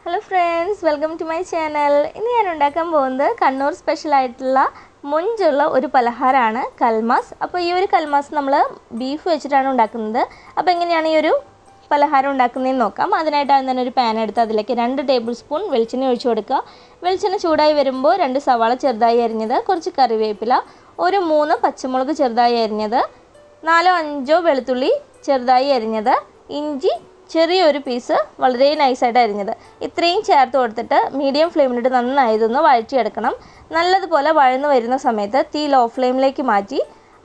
Hello friends, welcome to my channel. ഇന്ന് ഞാൻ ഉണ്ടാക്കാൻ പോകുന്നത് കണ്ണൂർ സ്പെഷ്യൽ ആയിട്ടുള്ള മൊഞ്ചുള്ള ഒരു പലഹാരമാണ് കൽമാസ്. അപ്പോൾ ഈ ഒരു കൽമാസ് നമ്മൾ ബീഫ് വെച്ചിട്ടാണ് ഉണ്ടാക്കുന്നത്. അപ്പോൾ എങ്ങനെയാണ് ഈ ഒരു പലഹാരം ഉണ്ടാക്കുന്നതെന്ന് നോക്കാം. അതിനായിട്ട് ആദ്യം തന്നെ ഒരു പാൻ എടുത്ത് അതിലേക്ക് 2 ടേബിൾ സ്പൂൺ വെളിച്ചെണ്ണ ഒഴിച്ചു കൊടുക്കുക. വെളിച്ചെണ്ണ ചൂടായി വരുമ്പോൾ 2 സവാള ചെറുതായി അരിഞ്ഞത്, കുറച്ച് കറിവേപ്പില, ഒരു 3 പച്ചമുളക് ചെറുതായി അരിഞ്ഞത്, 4-5 വെളുത്തുള്ളി ചെറുതായി അരിഞ്ഞത്, ഇഞ്ചി ചെറിയൊരു പീസ് വളരെ നൈസായിട്ട് അരിഞ്ഞത്, ഇത്രയും ചേർത്ത് കൊടുത്തിട്ട് മീഡിയം ഫ്ലെയിമിലിട്ട് നന്നായി ഇതൊന്ന് വഴറ്റിയെടുക്കണം. നല്ലതുപോലെ വഴന്നു വരുന്ന സമയത്ത് തീ ലോ ഫ്ലെയിമിലേക്ക് മാറ്റി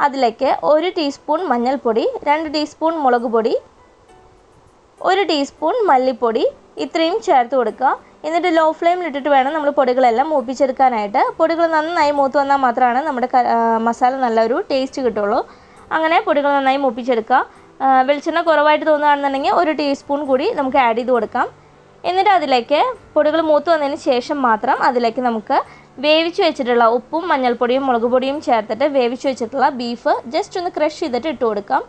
അതിലേക്ക് 1 ടീസ്പൂൺ മഞ്ഞൾപ്പൊടി, 2 ടീസ്പൂൺ മുളക് പൊടി, 1 ടീസ്പൂൺ മല്ലിപ്പൊടി ഇത്രയും ചേർത്ത് കൊടുക്കുക. എന്നിട്ട് ലോ ഫ്ലെയിമിലിട്ടിട്ട് വേണം നമ്മൾ പൊടികളെല്ലാം മൂപ്പിച്ചെടുക്കാനായിട്ട്. പൊടികൾ നന്നായി മൂത്ത് വന്നാൽ മാത്രമാണ് നമ്മുടെ മസാല നല്ലൊരു ടേസ്റ്റ് കിട്ടുള്ളൂ. അങ്ങനെ പൊടികൾ നന്നായി മൂപ്പിച്ചെടുക്കുക. വെളിച്ചെണ്ണ കുറവായിട്ട് തോന്നുകയാണെന്നുണ്ടെങ്കിൽ 1 ടീസ്പൂൺ കൂടി നമുക്ക് ആഡ് ചെയ്ത് കൊടുക്കാം. എന്നിട്ട് അതിലേക്ക് പൊടികൾ മൂത്ത് വന്നതിന് ശേഷം മാത്രം അതിലേക്ക് നമുക്ക് വേവിച്ച് വെച്ചിട്ടുള്ള ഉപ്പും മഞ്ഞൾപ്പൊടിയും മുളക് പൊടിയും ചേർത്തിട്ട് വേവിച്ച് വെച്ചിട്ടുള്ള ബീഫ് ജസ്റ്റ് ഒന്ന് ക്രഷ് ചെയ്തിട്ട് ഇട്ട് കൊടുക്കാം.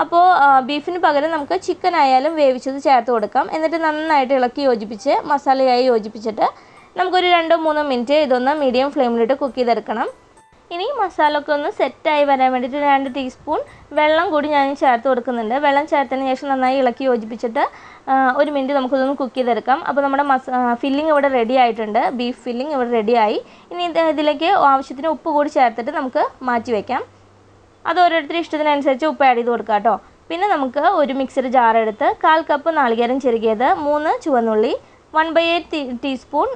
അപ്പോൾ ബീഫിന് പകരം നമുക്ക് ചിക്കൻ ആയാലും വേവിച്ചത് ചേർത്ത് കൊടുക്കാം. എന്നിട്ട് നന്നായിട്ട് ഇളക്കി യോജിപ്പിച്ച് മസാലയായി യോജിപ്പിച്ചിട്ട് നമുക്കൊരു 2-3 മിനിറ്റ് ഇതൊന്ന് മീഡിയം ഫ്ലെയിമിലിട്ട് കുക്ക് ചെയ്തെടുക്കണം. ഇനി മസാല ഒക്കെ ഒന്ന് സെറ്റായി വരാൻ വേണ്ടിയിട്ട് 2 ടീസ്പൂൺ വെള്ളം കൂടി ഞാൻ ചേർത്ത് കൊടുക്കുന്നുണ്ട്. വെള്ളം ചേർത്തതിന് ശേഷം നന്നായി ഇളക്കി യോജിപ്പിച്ചിട്ട് 1 മിനിറ്റ് നമുക്കിതൊന്ന് കുക്ക് ചെയ്തെടുക്കാം. അപ്പോൾ നമ്മുടെ ഫില്ലിംഗ് ഇവിടെ റെഡി ആയിട്ടുണ്ട്. ബീഫ് ഫില്ലിംഗ് ഇവിടെ റെഡിയായി. ഇനി ഇതിലേക്ക് ആവശ്യത്തിന് ഉപ്പ് കൂടി ചേർത്തിട്ട് നമുക്ക് മാറ്റി വയ്ക്കാം. അത് ഓരോരുത്തരുടെ ഇഷ്ടത്തിനനുസരിച്ച് ഉപ്പ് ആഡ് ചെയ്ത് കൊടുക്കാം കേട്ടോ. പിന്നെ നമുക്ക് ഒരു മിക്സർ ജാർ എടുത്ത് 1/4 കപ്പ് നാളികേരം ചെറുകിയത്, 3 ചുവന്നുള്ളി, 1/8 ടീസ്പൂൺ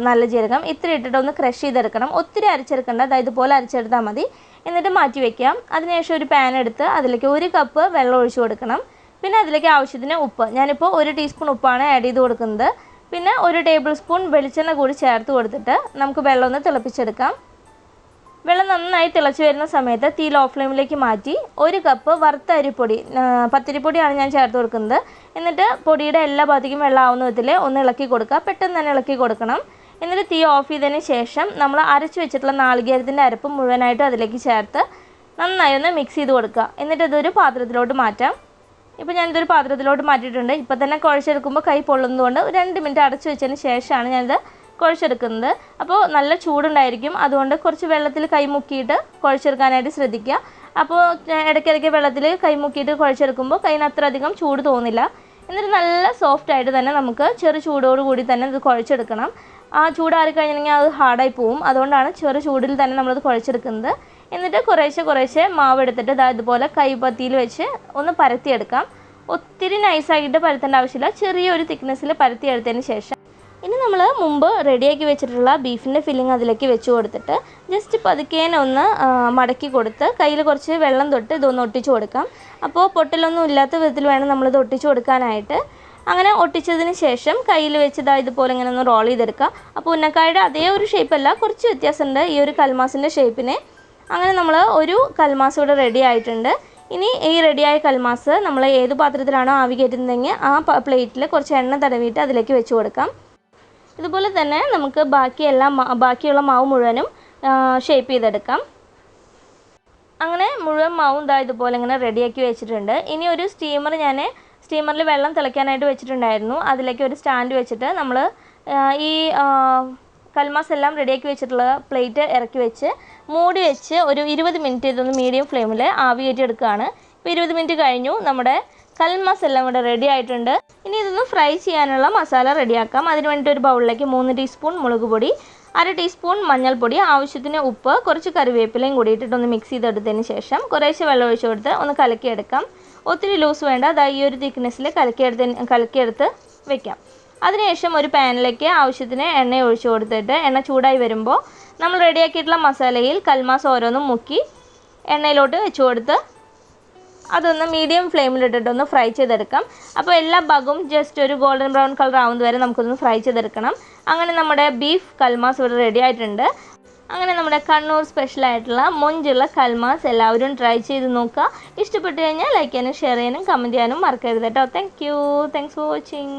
നല്ല ജീരകം ഇത്ര ഇട്ടിട്ട് ഒന്ന് ക്രഷ് ചെയ്തെടുക്കണം. ഒത്തിരി അരച്ചെടുക്കേണ്ട, അതായത് ഇതുപോലെ അരച്ചെടുത്താൽ മതി. എന്നിട്ട് മാറ്റി വയ്ക്കാം. അതിനുശേഷം ഒരു പാൻ എടുത്ത് അതിലേക്ക് 1 കപ്പ് വെള്ളം ഒഴിച്ച് കൊടുക്കണം. പിന്നെ അതിലേക്ക് ആവശ്യത്തിന് ഉപ്പ്, ഞാനിപ്പോൾ 1 ടീസ്പൂൺ ഉപ്പാണ് ആഡ് ചെയ്ത് കൊടുക്കുന്നത്. പിന്നെ 1 ടേബിൾ സ്പൂൺ വെളിച്ചെണ്ണ കൂടി ചേർത്ത് കൊടുത്തിട്ട് നമുക്ക് വെള്ളം ഒന്ന് തിളപ്പിച്ചെടുക്കാം. വെള്ളം നന്നായി തിളച്ച് വരുന്ന സമയത്ത് തീ ലോ ഫ്ലെയിമിലേക്ക് മാറ്റി 1 കപ്പ് വറുത്ത അരിപ്പൊടി, പത്തിരിപ്പൊടിയാണ് ഞാൻ ചേർത്ത് കൊടുക്കുന്നത്. എന്നിട്ട് പൊടിയുടെ എല്ലാ ഭാഗത്തേക്കും വെള്ളം ആവുന്ന വിധത്തിൽ ഒന്ന് ഇളക്കി കൊടുക്കുക. പെട്ടെന്ന് തന്നെ ഇളക്കി കൊടുക്കണം. എന്നിട്ട് തീ ഓഫ് ചെയ്തതിന് ശേഷം നമ്മൾ അരച്ച് വെച്ചിട്ടുള്ള നാളികേരത്തിൻ്റെ അരപ്പ് മുഴുവനായിട്ടും അതിലേക്ക് ചേർത്ത് നന്നായി ഒന്ന് മിക്സ് ചെയ്ത് കൊടുക്കുക. എന്നിട്ട് ഇതൊരു പാത്രത്തിലോട്ട് മാറ്റാം. ഇപ്പോൾ ഞാനിതൊരു പാത്രത്തിലോട്ട് മാറ്റിയിട്ടുണ്ട്. ഇപ്പോൾ തന്നെ കുഴച്ചെടുക്കുമ്പോൾ കൈ പൊള്ളുന്നതുകൊണ്ട് 2 മിനിറ്റ് അടച്ചു വെച്ചതിന് ശേഷമാണ് ഞാനിത് കുഴച്ചെടുക്കുന്നത്. അപ്പോൾ നല്ല ചൂടുണ്ടായിരിക്കും, അതുകൊണ്ട് കുറച്ച് വെള്ളത്തിൽ കൈ മുക്കിയിട്ട് കുഴച്ചെടുക്കാനായിട്ട് ശ്രദ്ധിക്കുക. അപ്പോൾ ഇടയ്ക്കിടയ്ക്ക് വെള്ളത്തിൽ കൈ മുക്കിയിട്ട് കുഴച്ചെടുക്കുമ്പോൾ കൈന് അത്ര അധികം ചൂട് തോന്നില്ല. എന്നിട്ട് നല്ല സോഫ്റ്റായിട്ട് തന്നെ നമുക്ക് ചെറു ചൂടോടുകൂടി തന്നെ ഇത് കുഴച്ചെടുക്കണം. ആ ചൂടാറി കഴിഞ്ഞിട്ടുണ്ടെങ്കിൽ അത് ഹാർഡായി പോവും. അതുകൊണ്ടാണ് ചെറു ചൂടിൽ തന്നെ നമ്മളത് കുഴച്ചെടുക്കുന്നത്. എന്നിട്ട് കുറേശ്ശെ മാവ് എടുത്തിട്ട് ഇതുപോലെ കൈപ്പത്തിയിൽ വെച്ച് ഒന്ന് പരത്തിയെടുക്കാം. ഒത്തിരി നൈസായിട്ട് പരത്തേണ്ട ആവശ്യമില്ല, ചെറിയൊരു തിക്നെസ്സിൽ പരത്തിയെടുത്തതിന് ശേഷം ഇനി നമ്മൾ മുമ്പ് റെഡിയാക്കി വെച്ചിട്ടുള്ള ബീഫിൻ്റെ ഫില്ലിങ് അതിലേക്ക് വെച്ച് കൊടുത്തിട്ട് ജസ്റ്റ് പതുക്കേനെ ഒന്ന് മടക്കി കൊടുത്ത് കയ്യിൽ കുറച്ച് വെള്ളം തൊട്ട് ഇതൊന്ന് ഒട്ടിച്ചു കൊടുക്കാം. അപ്പോൾ പൊട്ടലൊന്നും ഇല്ലാത്ത വിധത്തിൽ വേണം നമ്മളിത് ഒട്ടിച്ചു കൊടുക്കാനായിട്ട്. അങ്ങനെ ഒട്ടിച്ചതിന് ശേഷം കയ്യിൽ വെച്ച് ഇതുപോലെ ഇങ്ങനെ ഒന്ന് റോൾ ചെയ്തെടുക്കുക. അപ്പോൾ ഉന്നക്കായുടെ അതേ ഒരു ഷേപ്പല്ല, കുറച്ച് വ്യത്യാസമുണ്ട് ഈ ഒരു കൽമാസിൻ്റെ ഷേപ്പിന്. അങ്ങനെ നമ്മൾ ഒരു കൽമാസ് ഇവിടെ റെഡി ആയിട്ടുണ്ട്. ഇനി ഈ റെഡിയായ കൽമാസ് നമ്മൾ ഏത് പാത്രത്തിലാണോ ആവി കയറ്റുന്നതെങ്കിൽ ആ പ്ലേറ്റിൽ കുറച്ച് എണ്ണ തടവിയിട്ട് അതിലേക്ക് വെച്ച് കൊടുക്കാം. ഇതുപോലെ തന്നെ നമുക്ക് ബാക്കിയുള്ള മാവ് മുഴുവനും ഷേപ്പ് ചെയ്തെടുക്കാം. അങ്ങനെ മുഴുവൻ മാവും ഇതുപോലെ ഇങ്ങനെ റെഡിയാക്കി വെച്ചിട്ടുണ്ട്. ഇനി ഒരു സ്റ്റീമറിൽ വെള്ളം തിളയ്ക്കാനായിട്ട് വെച്ചിട്ടുണ്ടായിരുന്നു. അതിലേക്ക് ഒരു സ്റ്റാൻഡ് വെച്ചിട്ട് നമ്മൾ ഈ കൽമാസ് എല്ലാം റെഡിയാക്കി വെച്ചിട്ടുള്ള പ്ലേറ്റ് ഇറക്കി വെച്ച് മൂടി വെച്ച് ഒരു 20 മിനിറ്റ് ഇതൊന്ന് മീഡിയം ഫ്ലെയിമിൽ ആവി കയറ്റിയെടുക്കുകയാണ്. ഇപ്പോൾ 20 മിനിറ്റ് കഴിഞ്ഞു. നമ്മുടെ കൽമാസ് എല്ലാം ഇവിടെ റെഡി ആയിട്ടുണ്ട്. ഇനി ഇതൊന്ന് ഫ്രൈ ചെയ്യാനുള്ള മസാല റെഡിയാക്കാം. അതിന് വേണ്ടിയിട്ട് ഒരു ബൗളിലേക്ക് 3 ടീസ്പൂൺ മുളക് പൊടി, 1/2 ടീസ്പൂൺ മഞ്ഞൾപ്പൊടി, ആവശ്യത്തിന് ഉപ്പ്, കുറച്ച് കറിവേപ്പിലയും കൂടി ഇട്ടിട്ടൊന്ന് മിക്സ് ചെയ്തെടുത്തതിന് ശേഷം കുറേശ്ശെ വെള്ളം ഒഴിച്ച് കൊടുത്ത് ഒന്ന് കലക്കിയെടുക്കാം. ഒത്തിരി ലൂസ് വേണ്ട, ഈ ഒരു തിക്നെസ്സിൽ കലക്കിയെടുത്ത് വെക്കാം. അതിനുശേഷം ഒരു പാനിലേക്ക് ആവശ്യത്തിന് എണ്ണ ഒഴിച്ച് കൊടുത്തിട്ട് എണ്ണ ചൂടായി വരുമ്പോൾ നമ്മൾ റെഡിയാക്കിയിട്ടുള്ള മസാലയിൽ കൽമാസ് ഓരോന്നും മുക്കി എണ്ണയിലോട്ട് വെച്ച് കൊടുത്ത് അതൊന്ന് മീഡിയം ഫ്ലെയിമിലിട്ടിട്ടൊന്ന് ഫ്രൈ ചെയ്തെടുക്കാം. അപ്പോൾ എല്ലാ ഭാഗവും ജസ്റ്റ് ഒരു ഗോൾഡൻ ബ്രൗൺ കളർ ആവുന്നത് വരെ നമുക്കൊന്ന് ഫ്രൈ ചെയ്തെടുക്കണം. അങ്ങനെ നമ്മുടെ ബീഫ് കൽമാസ് ഇവിടെ റെഡി ആയിട്ടുണ്ട്. അങ്ങനെ നമ്മുടെ കണ്ണൂർ സ്പെഷ്യലായിട്ടുള്ള മൊഞ്ചുള്ള കൽമാസ് എല്ലാവരും ട്രൈ ചെയ്ത് നോക്കുക. ഇഷ്ടപ്പെട്ടു കഴിഞ്ഞാൽ ലൈക്ക് ചെയ്യാനും ഷെയർ ചെയ്യാനും കമൻറ്റ് ചെയ്യാനും മറക്കരുത് കേട്ടോ. Thanks for watching.